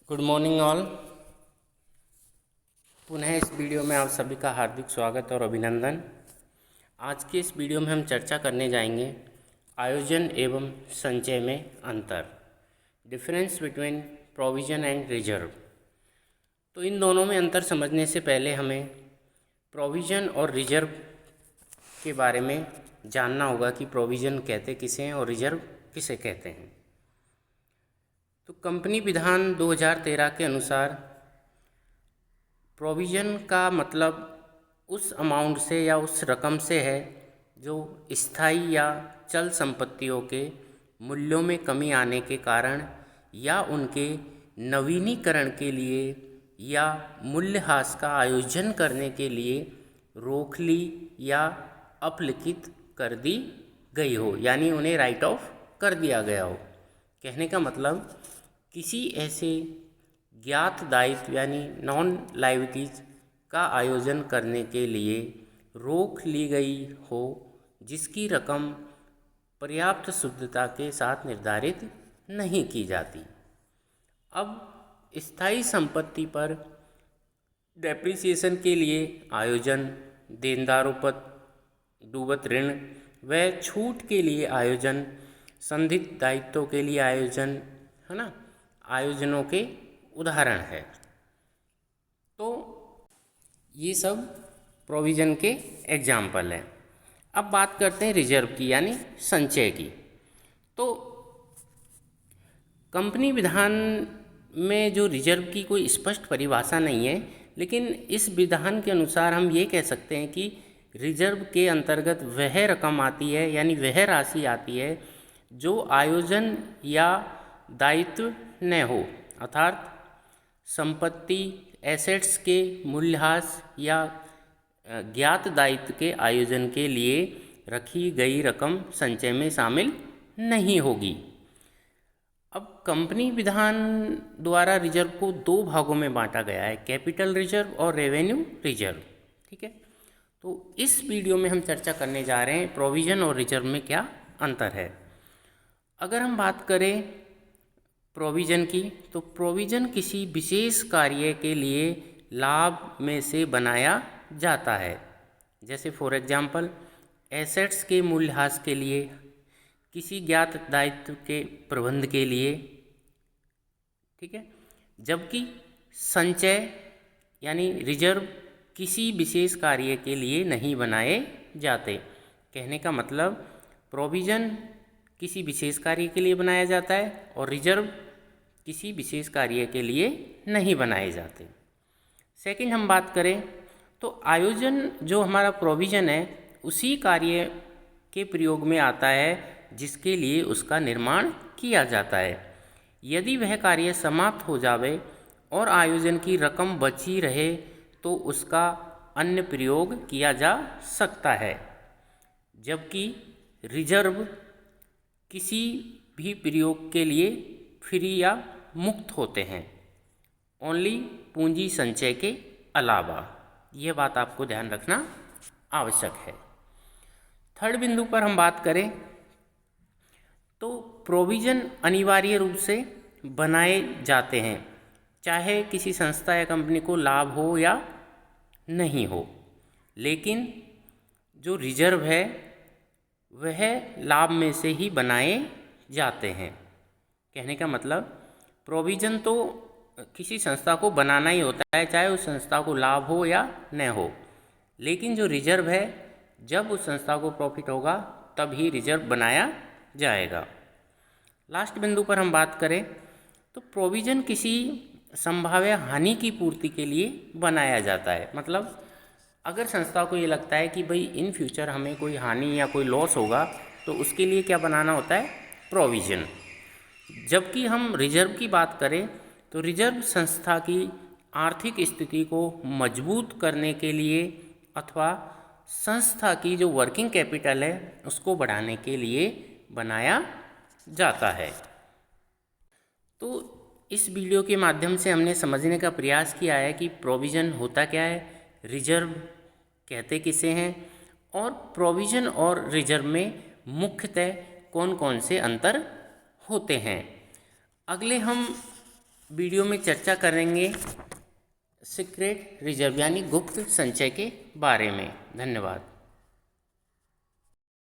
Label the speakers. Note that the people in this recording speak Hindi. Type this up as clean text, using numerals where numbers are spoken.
Speaker 1: Good morning all. पुनः इस वीडियो में आप सभी का हार्दिक स्वागत और अभिनंदन। आज के इस वीडियो में हम चर्चा करने जाएंगे आयोजन एवं संचय में अंतर, difference between provision and reserve. तो इन दोनों में अंतर समझने से पहले हमें प्रोविजन और रिजर्व के बारे में जानना होगा कि प्रोविजन कहते किसे हैं और रिजर्व किसे कहते हैं। तो कंपनी विधान 2013 के अनुसार प्रोविज़न का मतलब उस अमाउंट से या उस रकम से है जो स्थायी या चल संपत्तियों के मूल्यों में कमी आने के कारण या उनके नवीनीकरण के लिए या मूल्यह्रास का आयोजन करने के लिए रोक ली या अपलिखित कर दी गई हो, यानी उन्हें राइट ऑफ कर दिया गया हो। कहने का मतलब किसी ऐसे ज्ञात दायित्व यानी नॉन लायबिलिटीज का आयोजन करने के लिए रोक ली गई हो जिसकी रकम पर्याप्त शुद्धता के साथ निर्धारित नहीं की जाती। अब स्थायी संपत्ति पर डेप्रिसिएशन के लिए आयोजन, देनदारों पर डूबत ऋण व छूट के लिए आयोजन, संदिग्ध दायित्वों के लिए आयोजन, है ना, आयोजनों के उदाहरण है। तो ये सब प्रोविज़न के एग्जाम्पल हैं। अब बात करते हैं रिजर्व की यानी संचय की। तो कंपनी विधान में जो रिजर्व की कोई स्पष्ट परिभाषा नहीं है, लेकिन इस विधान के अनुसार हम ये कह सकते हैं कि रिजर्व के अंतर्गत वह रकम आती है यानी वह राशि आती है जो आयोजन या दायित्व न हो, अर्थात संपत्ति एसेट्स के मूल्यह्रास या ज्ञात दायित्व के आयोजन के लिए रखी गई रकम संचय में शामिल नहीं होगी। अब कंपनी विधान द्वारा रिजर्व को दो भागों में बांटा गया है, कैपिटल रिजर्व और रेवेन्यू रिजर्व। ठीक है, तो इस वीडियो में हम चर्चा करने जा रहे हैं प्रोविजन और रिजर्व में क्या अंतर है। अगर हम बात करें प्रोविज़न की, तो प्रोविज़न किसी विशेष कार्य के लिए लाभ में से बनाया जाता है, जैसे फॉर एग्जांपल एसेट्स के मूल्यह्रास के लिए, किसी ज्ञात दायित्व के प्रबंध के लिए। ठीक है, जबकि संचय यानी रिजर्व किसी विशेष कार्य के लिए नहीं बनाए जाते। कहने का मतलब प्रोविज़न किसी विशेष कार्य के लिए बनाया जाता है और रिजर्व किसी विशेष कार्य के लिए नहीं बनाए जाते। सेकंड हम बात करें तो आयोजन जो हमारा प्रोविज़न है उसी कार्य के प्रयोग में आता है जिसके लिए उसका निर्माण किया जाता है। यदि वह कार्य समाप्त हो जावे और आयोजन की रकम बची रहे तो उसका अन्य प्रयोग किया जा सकता है, जबकि रिजर्व किसी भी प्रयोग के लिए फ्री या मुक्त होते हैं, ओनली पूंजी संचय के अलावा। यह बात आपको ध्यान रखना आवश्यक है। थर्ड बिंदु पर हम बात करें तो प्रोविज़न अनिवार्य रूप से बनाए जाते हैं, चाहे किसी संस्था या कंपनी को लाभ हो या नहीं हो, लेकिन जो रिजर्व है वह लाभ में से ही बनाए जाते हैं। कहने का मतलब प्रोविज़न तो किसी संस्था को बनाना ही होता है, चाहे उस संस्था को लाभ हो या न हो, लेकिन जो रिजर्व है जब उस संस्था को प्रॉफिट होगा तब ही रिजर्व बनाया जाएगा। लास्ट बिंदु पर हम बात करें तो प्रोविज़न किसी संभाव्य हानि की पूर्ति के लिए बनाया जाता है। मतलब अगर संस्था को ये लगता है कि भाई इन फ्यूचर हमें कोई हानि या कोई लॉस होगा तो उसके लिए क्या बनाना होता है, प्रोविज़न। जबकि हम रिजर्व की बात करें तो रिजर्व संस्था की आर्थिक स्थिति को मजबूत करने के लिए अथवा संस्था की जो वर्किंग कैपिटल है उसको बढ़ाने के लिए बनाया जाता है। तो इस वीडियो के माध्यम से हमने समझने का प्रयास किया है कि प्रोविज़न होता क्या है, रिजर्व कहते किसे हैं और प्रोविज़न और रिजर्व में मुख्यतः कौन कौन से अंतर होते हैं। अगले हम वीडियो में चर्चा करेंगे सीक्रेट रिजर्व यानी गुप्त संचय के बारे में। धन्यवाद।